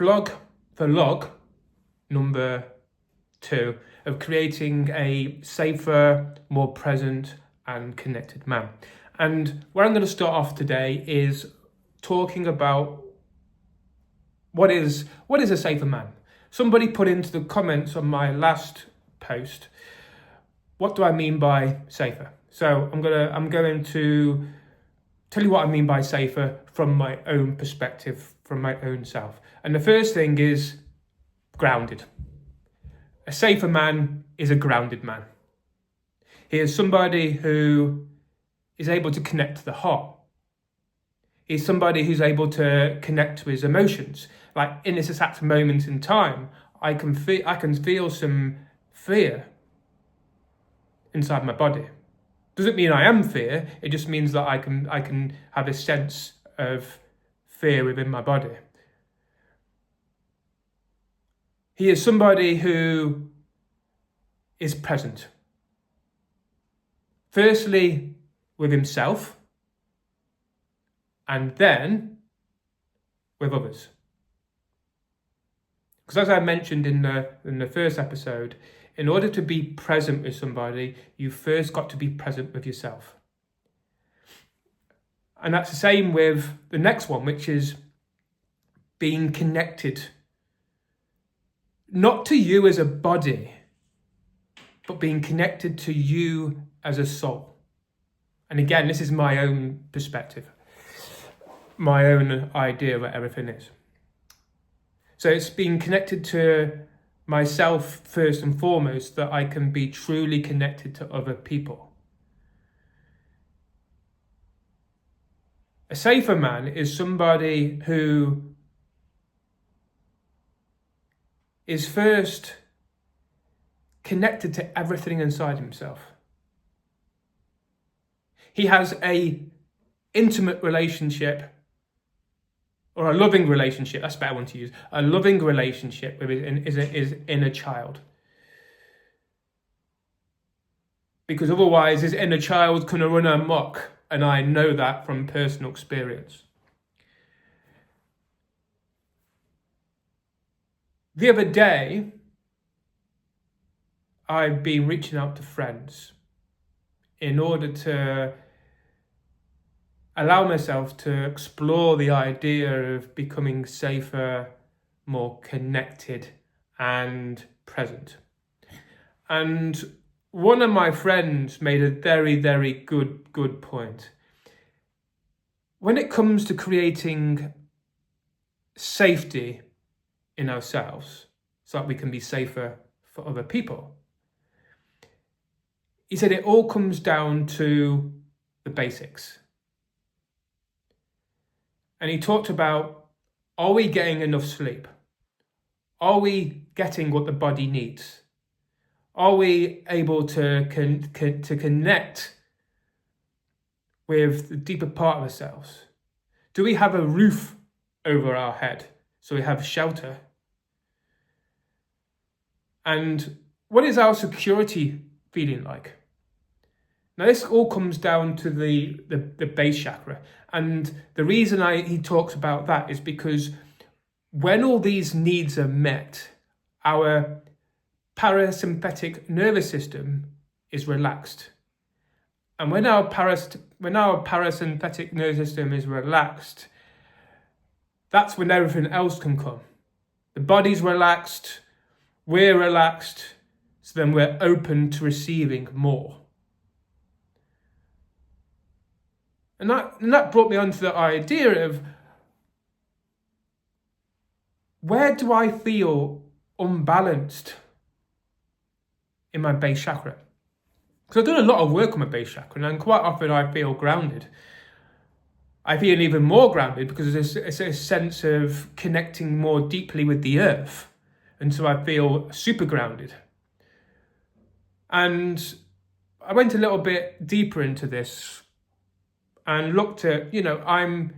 vlog number 2 of creating a safer, more present and connected man. And where I'm going to start off today is talking about what is a safer man. Somebody put into the comments on my last post, what do I mean by safer? So I'm going to tell you what I mean by safer from my own perspective, from my own self. And the first thing is grounded. A safer man is a grounded man. He is somebody who is able to connect to the heart. He's somebody who's able to connect to his emotions. Like in this exact moment in time, I can feel some fear inside my body. Doesn't mean I am fear. It just means that I can have a sense of fear within my body. He is somebody who is present. Firstly, with himself, and then with others. Because as I mentioned in the first episode, in order to be present with somebody, you first got to be present with yourself. And that's the same with the next one, which is being connected, not to you as a body, but being connected to you as a soul. And again, this is my own perspective, my own idea of what everything is. So it's being connected to myself first and foremost, that I can be truly connected to other people. A safer man is somebody who is first connected to everything inside himself. He has a intimate relationship, or a loving relationship, that's a better one to use, a loving relationship with his inner child. Because otherwise his inner child's going to run amok, and I know that from personal experience. The other day, I've been reaching out to friends in order to allow myself to explore the idea of becoming safer, more connected and present. And one of my friends made a very, very good point. When it comes to creating safety in ourselves, so that we can be safer for other people, he said it all comes down to the basics. And he talked about, are we getting enough sleep? Are we getting what the body needs? Are we able to connect with the deeper part of ourselves? Do we have a roof over our head so we have shelter? And what is our security feeling like? Now, this all comes down to the base chakra. And the reason he talks about that is because when all these needs are met, our parasympathetic nervous system is relaxed. And when our parasympathetic nervous system is relaxed, that's when everything else can come. The body's relaxed, we're relaxed, so then we're open to receiving more. And that brought me onto the idea of, where do I feel unbalanced in my base chakra? Because I've done a lot of work on my base chakra, and quite often I feel grounded. I feel even more grounded because it's a sense of connecting more deeply with the earth. And so I feel super grounded. And I went a little bit deeper into this and looked at, I'm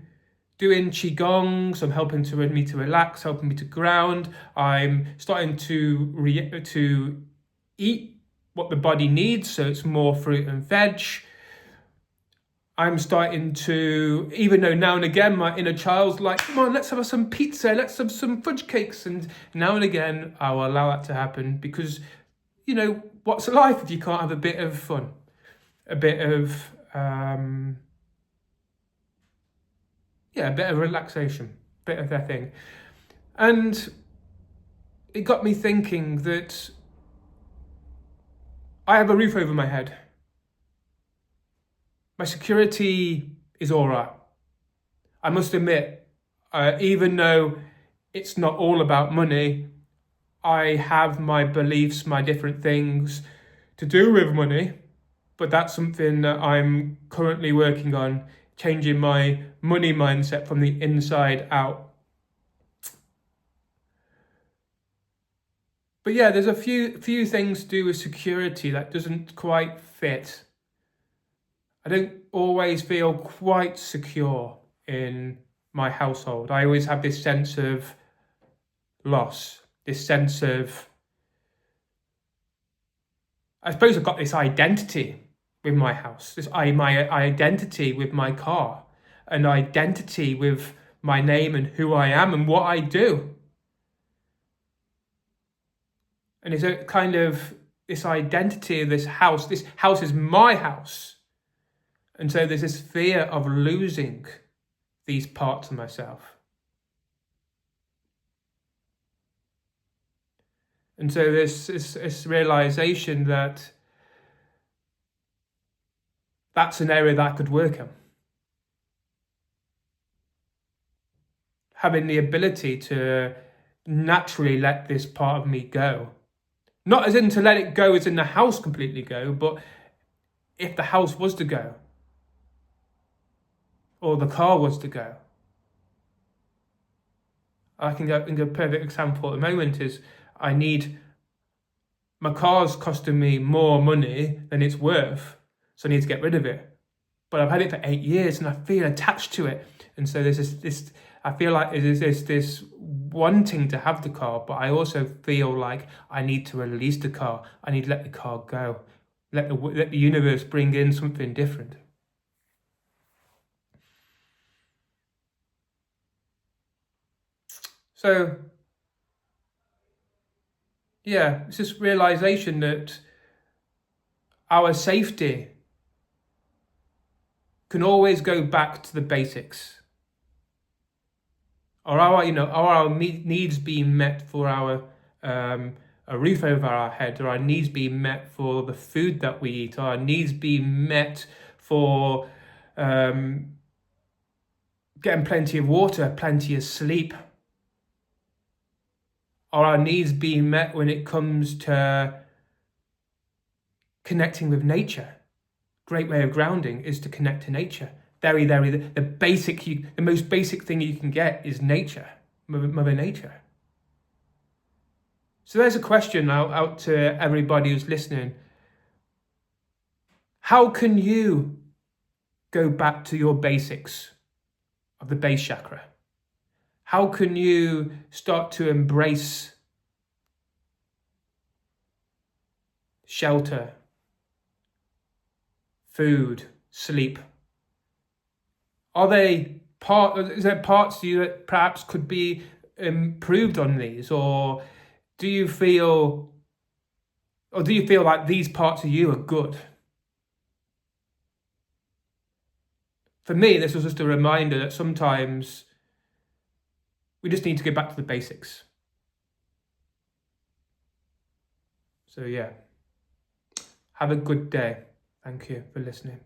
doing Qigong, I'm helping me to relax, helping me to ground. I'm starting to eat what the body needs, so it's more fruit and veg. I'm starting to, even though now and again my inner child's like, come on, let's have some pizza, let's have some fudge cakes. And now and again, I will allow that to happen because, you know, what's life if you can't have a bit of fun? A bit of, a bit of relaxation, a bit of that thing. And it got me thinking that I have a roof over my head. My security is all right. I must admit, even though it's not all about money, I have my beliefs, my different things to do with money, but that's something that I'm currently working on, changing my money mindset from the inside out. But yeah, there's a few things to do with security that doesn't quite fit. I don't always feel quite secure in my household. I always have this sense of loss, this sense of, I suppose I've got this identity with my house, my identity with my car, an identity with my name and who I am and what I do. And it's a kind of this identity of this house is my house. And so there's this fear of losing these parts of myself. And so there's this realization that that's an area that I could work on. Having the ability to naturally let this part of me go. Not as in to let it go as in the house completely go, but if the house was to go, or the car was to go. I think a perfect example at the moment is my car's costing me more money than it's worth, so I need to get rid of it. But I've had it for 8 years and I feel attached to it. And so there's this I feel like there's this wanting to have the car, but I also feel like I need to release the car. I need to let the car go. Let the universe bring in something different. So, yeah, it's this realization that our safety can always go back to the basics. Are our needs being met for our a roof over our head? Are our needs being met for the food that we eat? Are our needs being met for getting plenty of water, plenty of sleep? Are our needs being met when it comes to connecting with nature? Great way of grounding is to connect to nature. The most basic thing you can get is nature, Mother Nature. So there's a question out to everybody who's listening. How can you go back to your basics of the base chakra? How can you start to embrace shelter, food, sleep? Is there parts of you that perhaps could be improved on these? Or do you feel like these parts of you are good? For me, this was just a reminder that sometimes we just need to go back to the basics. So yeah, have a good day. Thank you for listening.